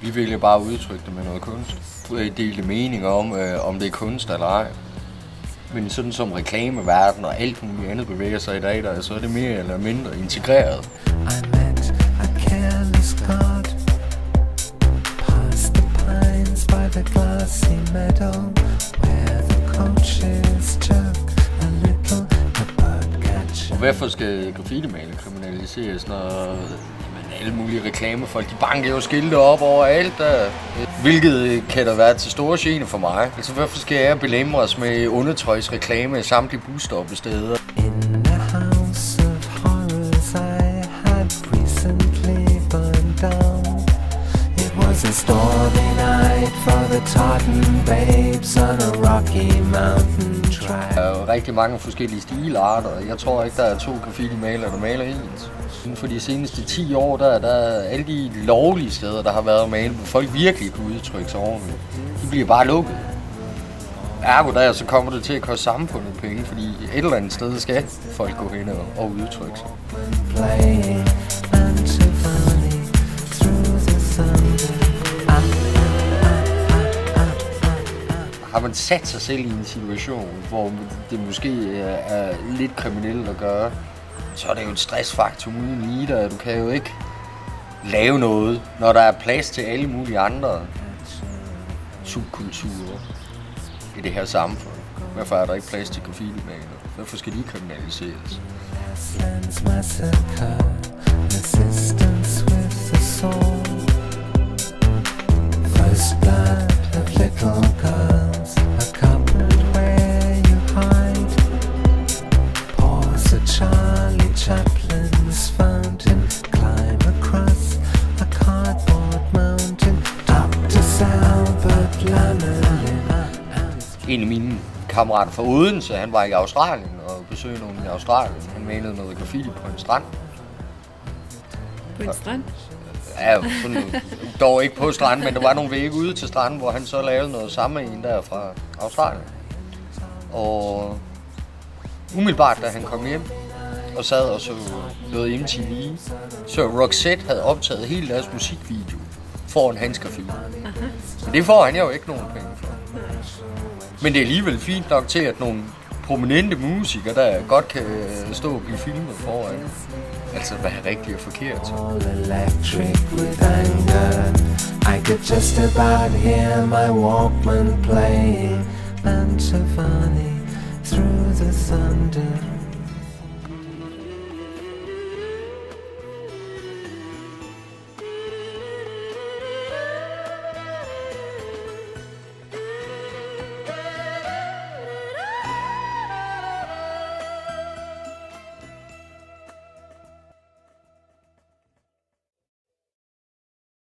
Vi vil jo bare udtrykke det med noget kunst. Delte meninger om det er kunst eller ej. Men sådan som reklameverden og alt muligt andet bevæger sig i dag, så er det mere eller mindre integreret. Og hvorfor skal graffiti-maler kriminaliseres, når alle mulige reklamefolk, de banker jo skilte op overalt, hvilket kan der være til store gene for mig. Altså hvorfor skal jeg belemres med undertøjsreklame i samtlige busstoppesteder? A stormy night for the Totten Babes on a rocky mountain track. Der er jo rigtig mange forskellige stilarter, og jeg tror ikke, der er 2 graffiti-malere, der maler ens. Inden for de seneste 10 år, der er alle de lovlige steder, der har været malet, hvor folk virkelig kan udtrykke sig ordentligt. De bliver bare lukket. Ergo der, så kommer det til at koste samfundet penge, fordi et eller andet sted skal folk gå hen og udtrykke sig. Har man sat sig selv i en situation, hvor det måske er lidt kriminelt at gøre, så er det jo et stressfaktor uden lige der. Du kan jo ikke lave noget, når der er plads til alle mulige andre subkulturer i det her samfund. Hvorfor er der ikke plads til graffiti-maler? Hvorfor skal de kriminaliseres? En af mine kammerater fra Odense, han var i Australien og besøgte nogen i Australien. Han malede noget graffiti på en strand. På en strand? Ja, dog ikke på stranden, men der var nogle vægge ude til stranden, hvor han så lavede noget sammen med en der fra Australien. Og umiddelbart, da han kom hjem og sad og så noget MTV, så Roxette havde optaget hele deres musikvideo foran hans graffiti. Men det får han jo ikke nogen penge for. Men det er alligevel fint nok til, at nogle prominente musikere, der godt kan stå og blive filmet foran. Altså, hvad er rigtigt og forkert? I could just about hear my Walkman playing Mantovani through the thunder.